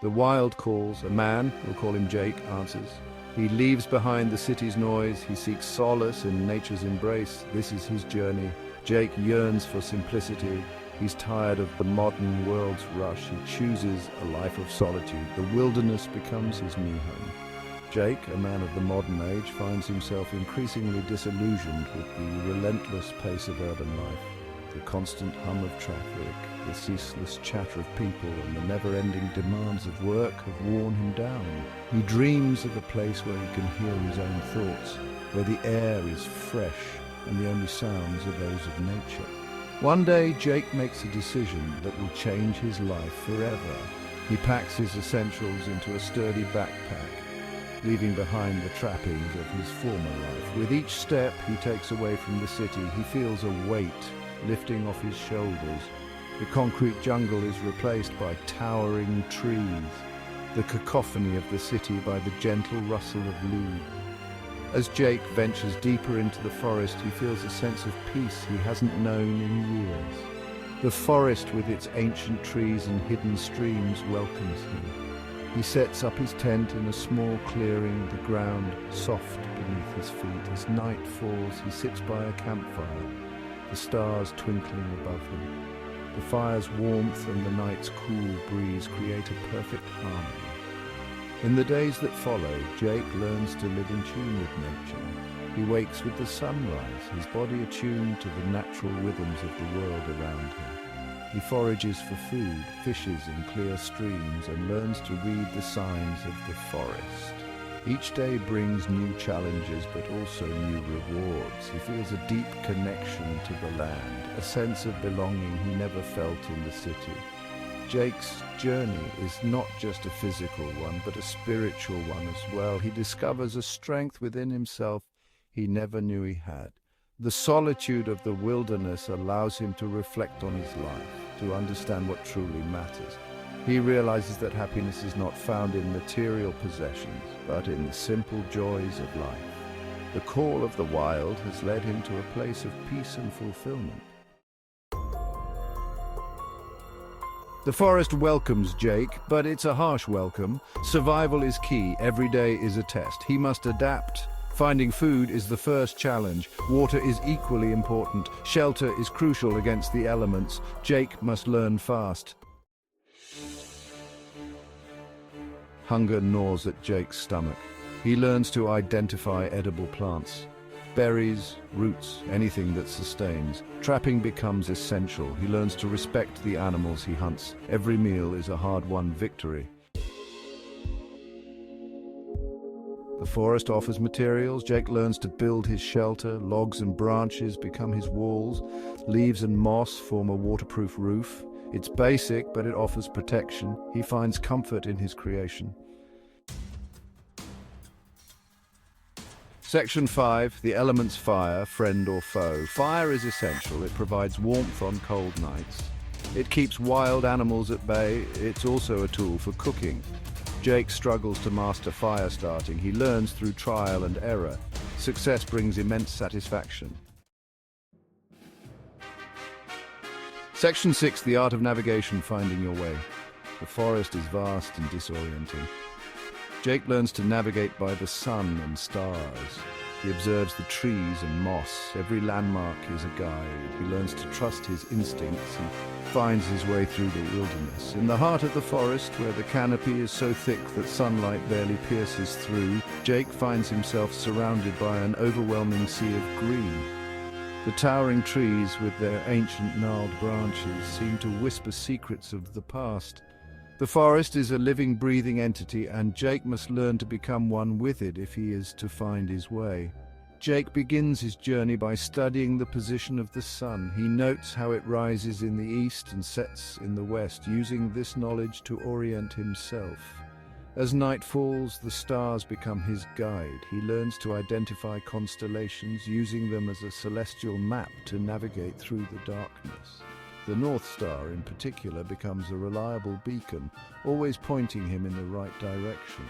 The wild calls, a man, we'll call him Jake, answers. He leaves behind the city's noise, he seeks solace in nature's embrace. This is his journey. Jake yearns for simplicity. He's tired of the modern world's rush. He chooses a life of solitude. The wilderness becomes his new home. Jake, a man of the modern age, finds himself increasingly disillusioned with the relentless pace of urban life. The constant hum of traffic, the ceaseless chatter of people, and the never-ending demands of work have worn him down. He dreams of a place where he can hear his own thoughts, where the air is fresh and the only sounds are those of nature. One day, Jake makes a decision that will change his life forever. He packs his essentials into a sturdy backpack, leaving behind the trappings of his former life. With each step he takes away from the city, he feels a weight lifting off his shoulders. The concrete jungle is replaced by towering trees, the cacophony of the city by the gentle rustle of leaves. As Jake ventures deeper into the forest, he feels a sense of peace he hasn't known in years. The forest with its ancient trees and hidden streams welcomes him. He sets up his tent in a small clearing, the ground soft beneath his feet. As night falls, he sits by a campfire, the stars twinkling above him. The fire's warmth and the night's cool breeze create a perfect harmony. In the days that follow, Jake learns to live in tune with nature. He wakes with the sunrise, his body attuned to the natural rhythms of the world around him. He forages for food, fishes in clear streams, and learns to read the signs of the forest. Each day brings new challenges, but also new rewards. He feels a deep connection to the land, a sense of belonging he never felt in the city. Jake's journey is not just a physical one, but a spiritual one as well. He discovers a strength within himself he never knew he had. The solitude of the wilderness allows him to reflect on his life, to understand what truly matters. He realizes that happiness is not found in material possessions, but in the simple joys of life. The call of the wild has led him to a place of peace and fulfillment. The forest welcomes Jake, but it's a harsh welcome. Survival is key. Every day is a test. He must adapt. Finding food is the first challenge. Water is equally important. Shelter is crucial against the elements. Jake must learn fast. Hunger gnaws at Jake's stomach. He learns to identify edible plants. Berries, roots, anything that sustains. Trapping becomes essential. He learns to respect the animals he hunts. Every meal is a hard-won victory. The forest offers materials. Jake learns to build his shelter. Logs and branches become his walls. Leaves and moss form a waterproof roof. It's basic, but it offers protection. He finds comfort in his creation. Section 5, the elements fire, friend or foe. Fire is essential. It provides warmth on cold nights. It keeps wild animals at bay. It's also a tool for cooking. Jake struggles to master fire starting. He learns through trial and error. Success brings immense satisfaction. Section 6, the art of navigation, finding your way. The forest is vast and disorienting. Jake learns to navigate by the sun and stars. He observes the trees and moss. Every landmark is a guide. He learns to trust his instincts and finds his way through the wilderness. In the heart of the forest, where the canopy is so thick that sunlight barely pierces through, Jake finds himself surrounded by an overwhelming sea of green. The towering trees, with their ancient gnarled branches, seem to whisper secrets of the past. The forest is a living, breathing entity, and Jake must learn to become one with it if he is to find his way. Jake begins his journey by studying the position of the sun. He notes how it rises in the east and sets in the west, using this knowledge to orient himself. As night falls, the stars become his guide. He learns to identify constellations, using them as a celestial map to navigate through the darkness. The North Star, in particular, becomes a reliable beacon, always pointing him in the right direction.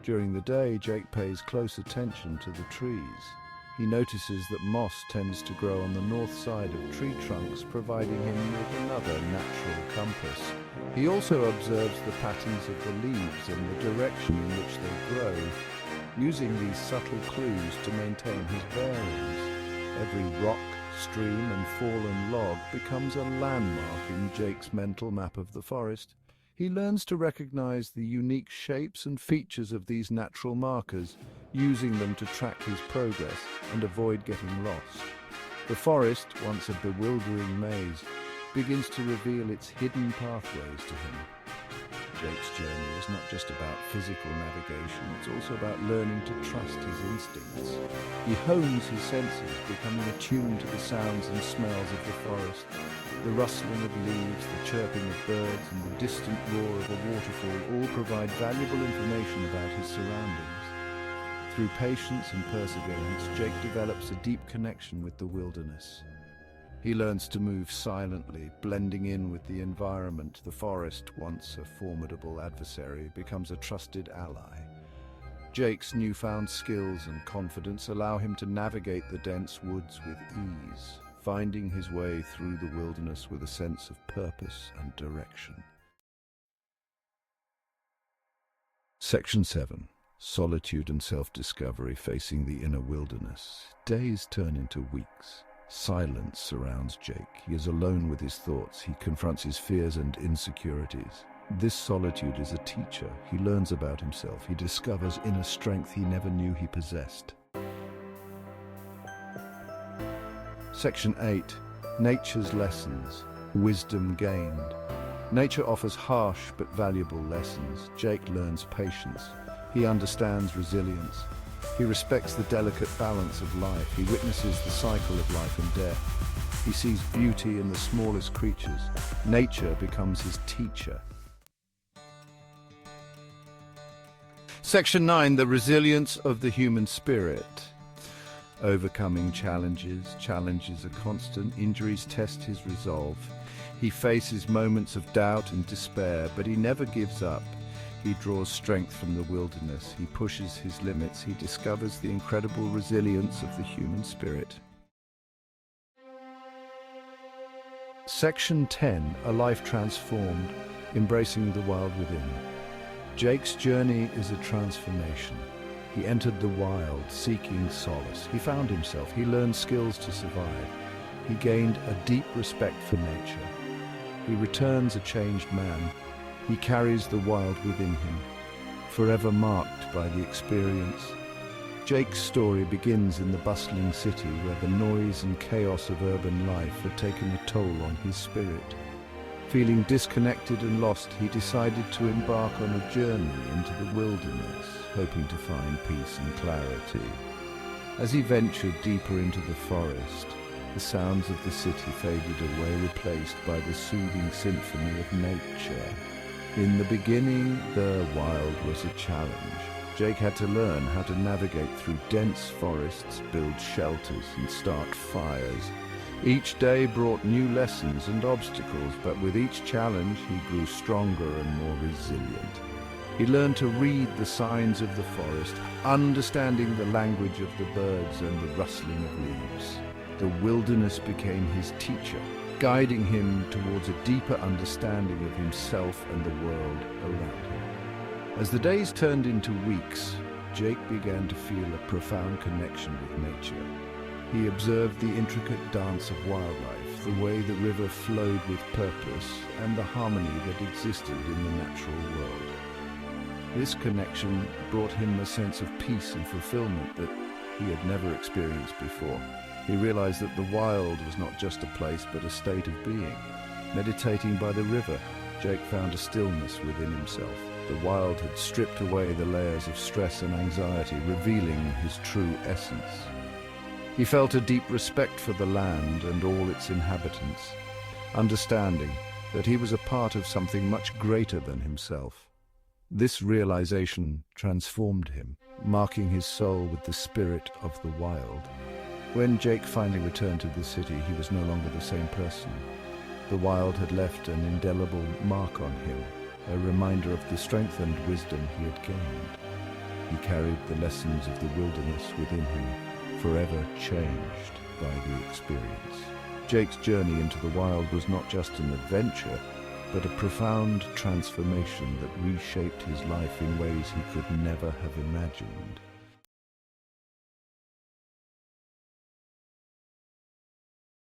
During the day, Jake pays close attention to the trees. He notices that moss tends to grow on the north side of tree trunks, providing him with another natural compass. He also observes the patterns of the leaves and the direction in which they grow, using these subtle clues to maintain his bearings. Every rock, stream and fallen log becomes a landmark in Jake's mental map of the forest. He learns to recognize the unique shapes and features of these natural markers, using them to track his progress and avoid getting lost. The forest, once a bewildering maze, begins to reveal its hidden pathways to him. Jake's journey is not just about physical navigation, it's also about learning to trust his instincts. He hones his senses, becoming attuned to the sounds and smells of the forest. The rustling of leaves, the chirping of birds, and the distant roar of a waterfall all provide valuable information about his surroundings. Through patience and perseverance, Jake develops a deep connection with the wilderness. He learns to move silently, blending in with the environment. The forest, once a formidable adversary, becomes a trusted ally. Jake's newfound skills and confidence allow him to navigate the dense woods with ease, finding his way through the wilderness with a sense of purpose and direction. Section 7. Solitude and self-discovery facing the inner wilderness. Days turn into weeks. Silence surrounds Jake. He is alone with his thoughts. He confronts his fears and insecurities. This solitude is a teacher. He learns about himself. He discovers inner strength he never knew he possessed. Section 8. Nature's lessons. Wisdom gained. Nature offers harsh but valuable lessons. Jake learns patience. He understands resilience. He respects the delicate balance of life. He witnesses the cycle of life and death. He sees beauty in the smallest creatures. Nature becomes his teacher. Section 9. The resilience of the human spirit. Overcoming challenges. Challenges are constant. Injuries test his resolve. He faces moments of doubt and despair, but he never gives up. He draws strength from the wilderness. He pushes his limits. He discovers the incredible resilience of the human spirit. Section 10. A life transformed, embracing the wild within. Jake's journey is a transformation. He entered the wild, seeking solace. He found himself. He learned skills to survive. He gained a deep respect for nature. He returns a changed man. He carries the wild within him, forever marked by the experience. Jake's story begins in the bustling city where the noise and chaos of urban life had taken a toll on his spirit. Feeling disconnected and lost, he decided to embark on a journey into the wilderness, hoping to find peace and clarity. As he ventured deeper into the forest, the sounds of the city faded away, replaced by the soothing symphony of nature. In the beginning, the wild was a challenge. Jake had to learn how to navigate through dense forests, build shelters, and start fires. Each day brought new lessons and obstacles, but with each challenge, he grew stronger and more resilient. He learned to read the signs of the forest, understanding the language of the birds and the rustling of leaves. The wilderness became his teacher, guiding him towards a deeper understanding of himself and the world around him. As the days turned into weeks, Jake began to feel a profound connection with nature. He observed the intricate dance of wildlife, the way the river flowed with purpose, and the harmony that existed in the natural world. This connection brought him a sense of peace and fulfillment that he had never experienced before. He realized that the wild was not just a place, but a state of being. Meditating by the river, Jake found a stillness within himself. The wild had stripped away the layers of stress and anxiety, revealing his true essence. He felt a deep respect for the land and all its inhabitants, understanding that he was a part of something much greater than himself. This realization transformed him, marking his soul with the spirit of the wild. When Jake finally returned to the city, he was no longer the same person. The wild had left an indelible mark on him, a reminder of the strength and wisdom he had gained. He carried the lessons of the wilderness within him, forever changed by the experience. Jake's journey into the wild was not just an adventure, but a profound transformation that reshaped his life in ways he could never have imagined.